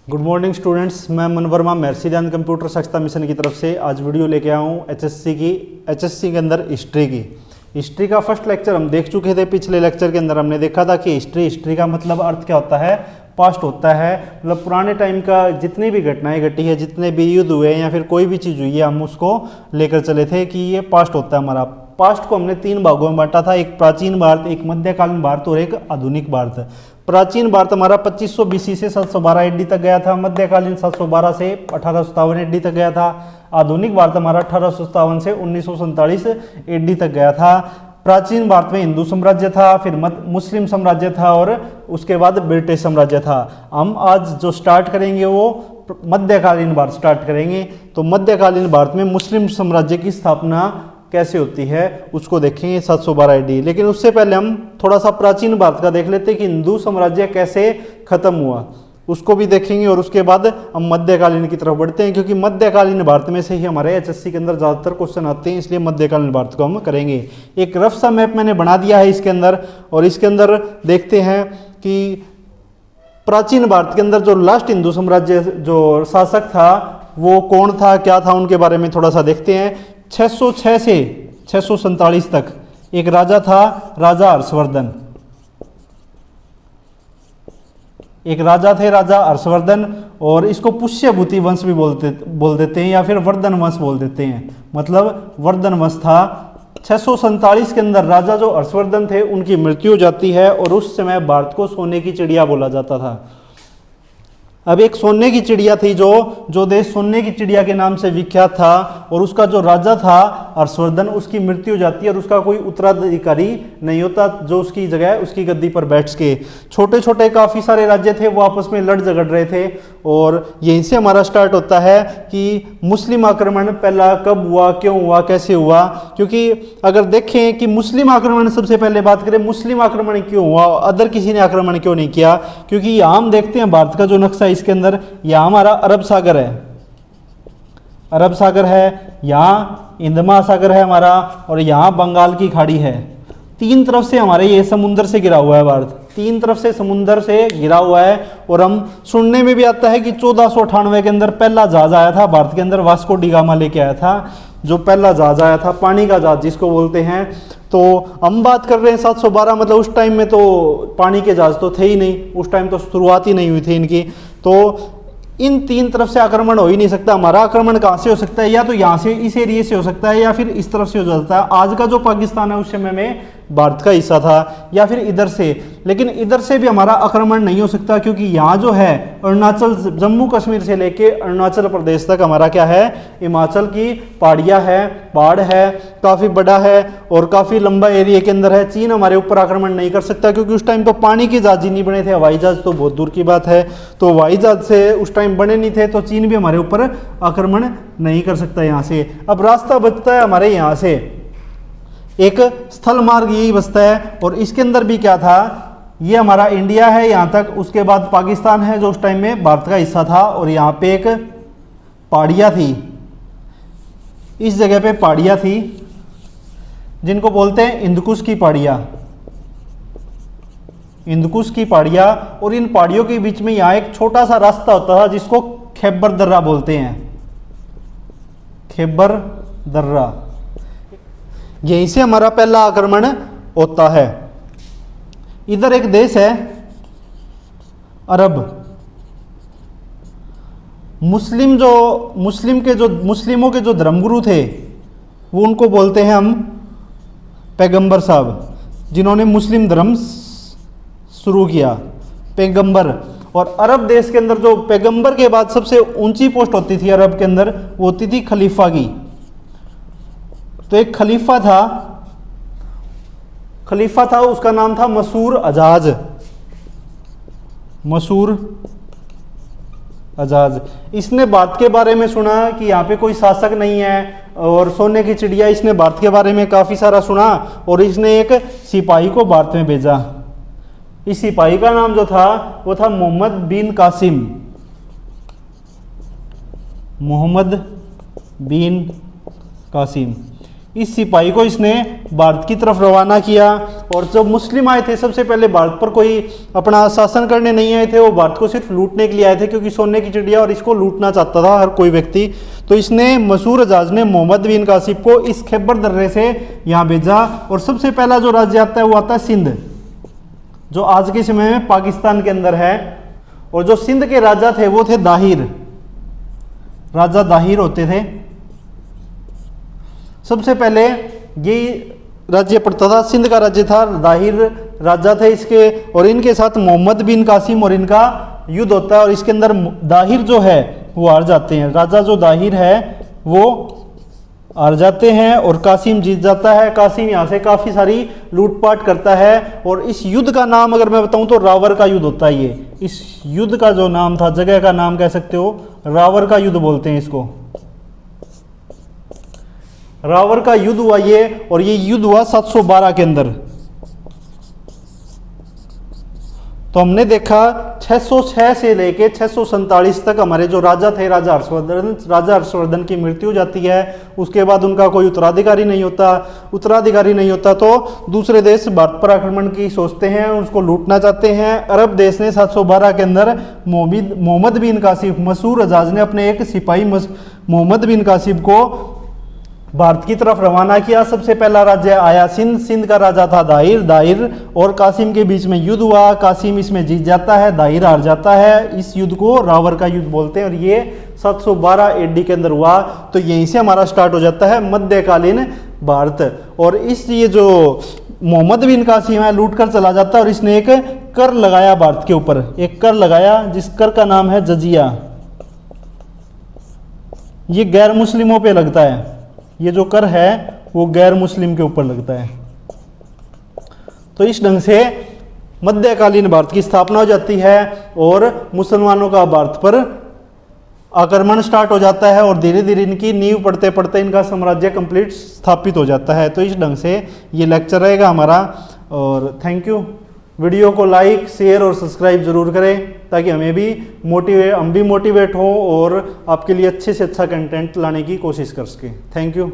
Good morning students, मैं मन वर्मा महर्षि ध्यान कंप्यूटर सक्षता मिशन की तरफ से आज वीडियो लेके आया हूँ एचएससी के अंदर हिस्ट्री का फर्स्ट लेक्चर हम देख चुके थे। पिछले लेक्चर के अंदर हमने देखा था कि हिस्ट्री का मतलब अर्थ क्या होता है, पास्ट होता है। मतलब पुराने टाइम का जितनी भी घटनाएं घटी है, जितने भी युद्ध हुए या फिर कोई भी चीज़ हुई है, हम उसको लेकर चले थे कि ये पास्ट होता है हमारा। पास्ट को हमने 3 भागों में बांटा था, एक प्राचीन भारत, एक मध्यकालीन भारत और एक आधुनिक भारत। प्राचीन भारत हमारा 2500 BC से 712 AD तक गया था, मध्यकालीन 712 से 1857 AD तक गया था, आधुनिक भारत हमारा 1857 से 1947 AD तक गया था। प्राचीन भारत में हिंदू साम्राज्य था, फिर मुस्लिम साम्राज्य था और उसके बाद ब्रिटिश साम्राज्य था। हम आज जो स्टार्ट करेंगे वो मध्यकालीन भारत स्टार्ट करेंगे। तो मध्यकालीन भारत में मुस्लिम साम्राज्य की स्थापना कैसे होती है उसको देखेंगे 712 AD। लेकिन उससे पहले हम थोड़ा सा प्राचीन भारत का देख लेते हैं कि हिंदू साम्राज्य कैसे खत्म हुआ, उसको भी देखेंगे और उसके बाद हम मध्यकालीन की तरफ बढ़ते हैं, क्योंकि मध्यकालीन भारत में से ही हमारे एचएससी के अंदर ज़्यादातर क्वेश्चन आते हैं, इसलिए मध्यकालीन भारत को हम करेंगे। एक रफ सा मैप मैंने बना दिया है इसके अंदर, और इसके अंदर देखते हैं कि प्राचीन भारत के अंदर जो लास्ट हिंदू साम्राज्य जो शासक था वो कौन था, क्या था, उनके बारे में थोड़ा सा देखते हैं। 606 से 647 तक एक राजा था, राजा हर्षवर्धन। एक राजा थे, राजा हर्षवर्धन, और इसको पुष्यभूति वंश भी बोल देते हैं या फिर वर्धन वंश बोल देते हैं, मतलब वर्धन वंश था। 647 के अंदर राजा जो हर्षवर्धन थे उनकी मृत्यु हो जाती है, और उस समय भारत को सोने की चिड़िया बोला जाता था। अब एक सोने की चिड़िया थी जो देश सोने की चिड़िया के नाम से विख्यात था, और उसका जो राजा था हर्षवर्धन, उसकी मृत्यु हो जाती है और उसका कोई उत्तराधिकारी नहीं होता जो उसकी जगह उसकी गद्दी पर बैठ सके। छोटे छोटे काफ़ी सारे राज्य थे, वो आपस में लड़ झगड़ रहे थे, और यहीं से हमारा स्टार्ट होता है कि मुस्लिम आक्रमण पहला कब हुआ, क्यों हुआ, कैसे हुआ। क्योंकि अगर देखें कि मुस्लिम आक्रमण, सबसे पहले बात करें मुस्लिम आक्रमण क्यों हुआ, अदर किसी ने आक्रमण क्यों नहीं किया, क्योंकि यहाँ हम देखते हैं भारत का जो नक्शा इसके अंदर, यहाँ हमारा अरब सागर है, अरब सागर है, यहाँ हिंद महासागर है हमारा, और यहाँ बंगाल की खाड़ी है। 3 तरफ से हमारे ये समुद्र से घिरा हुआ है भारत, 3 तरफ से समुद्र से घिरा हुआ है। और हम सुनने में भी आता है कि 1498 के अंदर पहला जहाज आया था भारत के अंदर, वास्को डी गामा लेके आया था, जो पहला जहाज आया था, पानी का जहाज जिसको बोलते हैं। तो हम बात कर रहे हैं 712, मतलब उस टाइम में तो पानी के जहाज तो थे ही नहीं, उस टाइम तो शुरुआत ही नहीं हुई थी इनकी। तो इन 3 तरफ से आक्रमण हो ही नहीं सकता। हमारा आक्रमण कहाँ से हो सकता है, या तो यहाँ से इस एरिया से हो सकता है, या फिर इस तरफ से हो सकता है। आज का जो पाकिस्तान है उस समय में भारत का हिस्सा था, या फिर इधर से। लेकिन इधर से भी हमारा आक्रमण नहीं हो सकता, क्योंकि यहाँ जो है अरुणाचल, जम्मू कश्मीर से लेके अरुणाचल प्रदेश तक हमारा क्या है, हिमाचल की पहाड़ियाँ है, पहाड़ है, काफ़ी बड़ा है और काफ़ी लंबा एरिया के अंदर है। चीन हमारे ऊपर आक्रमण नहीं कर सकता, क्योंकि उस टाइम तो पानी के जहाज ही नहीं बने थे, हवाई जहाज तो बहुत दूर की बात है। तो हवाई जहाज से उस टाइम बने नहीं थे, तो चीन भी हमारे ऊपर आक्रमण नहीं कर सकता यहाँ से। अब रास्ता बचता है हमारे यहाँ से, एक स्थल मार्ग यही बचता है, और इसके अंदर भी क्या था, ये हमारा इंडिया है यहाँ तक, उसके बाद पाकिस्तान है जो उस टाइम में भारत का हिस्सा था, और यहाँ पे एक पहाड़ियाँ थी, इस जगह पे पहाड़ियाँ थी जिनको बोलते हैं हिंदकुश की पहाड़ियाँ, हिंदकुश की पहाड़ियाँ। और इन पहाड़ियों के बीच में यहाँ एक छोटा सा रास्ता होता था जिसको खैबर दर्रा बोलते हैं, खैबर दर्रा। यहीं से हमारा पहला आक्रमण होता है। इधर एक देश है अरब। मुस्लिमों के जो धर्मगुरु थे वो उनको बोलते हैं हम पैगंबर साहब, जिन्होंने मुस्लिम धर्म शुरू किया, पैगंबर। और अरब देश के अंदर जो पैगंबर के बाद सबसे ऊंची पोस्ट होती थी अरब के अंदर, वो होती थी खलीफा की। तो एक खलीफा था, उसका नाम था मसूर अजाज, मसूर अजाज। इसने भारत के बारे में सुना कि यहाँ पे कोई शासक नहीं है, और सोने की चिड़िया, इसने भारत के बारे में काफ़ी सारा सुना, और इसने एक सिपाही को भारत में भेजा। इस सिपाही का नाम जो था वो था मोहम्मद बिन कासिम, मोहम्मद बिन कासिम। इस सिपाही को इसने भारत की तरफ रवाना किया। और जब मुस्लिम आए थे सबसे पहले भारत पर कोई अपना शासन करने नहीं आए थे, वो भारत को सिर्फ लूटने के लिए आए थे, क्योंकि सोने की चिड़िया और इसको लूटना चाहता था हर कोई व्यक्ति। तो इसने मसूर अजाज ने मोहम्मद बिन कासिम को इस खैबर दर्रे से यहाँ भेजा। और सबसे पहला जो राज्य आता है वो आता है सिंध, जो आज के समय में पाकिस्तान के अंदर है। और जो सिंध के राजा थे वो थे दाहिर, राजा दाहिर होते थे। सबसे पहले ये राज्य पड़ता था, सिंध का राज्य था, दाहिर राजा थे इसके। और इनके साथ मोहम्मद बिन कासिम और इनका युद्ध होता है, और इसके अंदर दाहिर जो है वो हार जाते हैं। राजा जो दाहिर है वो हार जाते हैं और कासिम जीत जाता है। कासिम यहाँ से काफ़ी सारी लूटपाट करता है। और इस युद्ध का नाम अगर मैं बताऊं तो रावर का युद्ध होता है ये। इस युद्ध का जो नाम था, जगह का नाम कह सकते हो, रावर का युद्ध बोलते हैं इसको। रावर का युद्ध हुआ ये, और ये युद्ध हुआ 712 के अंदर। तो हमने देखा 606 से लेके 647 तक हमारे जो राजा थे, राजा हर्षवर्धन की मृत्यु हो जाती है। उसके बाद उनका कोई उत्तराधिकारी नहीं होता तो दूसरे देश भारत पर आक्रमण की सोचते हैं, उसको लूटना चाहते हैं। अरब देश ने 712 के अंदर मोहम्मद बिन कासिम, मसूर अजाज ने अपने एक सिपाही मोहम्मद बिन कासिम को भारत की तरफ रवाना किया। सबसे पहला राज्य आया सिंध। सिंध का राजा था दाहिर और कासिम के बीच में युद्ध हुआ। कासिम इसमें जीत जाता है, दाहिर हार जाता है। इस युद्ध को रावर का युद्ध बोलते हैं, और ये 712 AD के अंदर हुआ। तो यहीं से हमारा स्टार्ट हो जाता है मध्यकालीन भारत। और इस ये जो मोहम्मद बिन कासिम है लूट कर चला जाता है, और इसने एक कर लगाया भारत के ऊपर, एक कर लगाया जिस कर का नाम है जजिया। ये गैर मुस्लिमों पे लगता है, ये जो कर है वो गैर मुस्लिम के ऊपर लगता है। तो इस ढंग से मध्यकालीन भारत की स्थापना हो जाती है और मुसलमानों का भारत पर आक्रमण स्टार्ट हो जाता है, और धीरे धीरे इनकी नींव पड़ते पड़ते इनका साम्राज्य कंप्लीट स्थापित हो जाता है। तो इस ढंग से ये लेक्चर रहेगा हमारा, और थैंक यू। वीडियो को लाइक, शेयर और सब्सक्राइब जरूर करें, ताकि हम भी मोटिवेट हों और आपके लिए अच्छे से अच्छा कंटेंट लाने की कोशिश कर सकें। Thank you.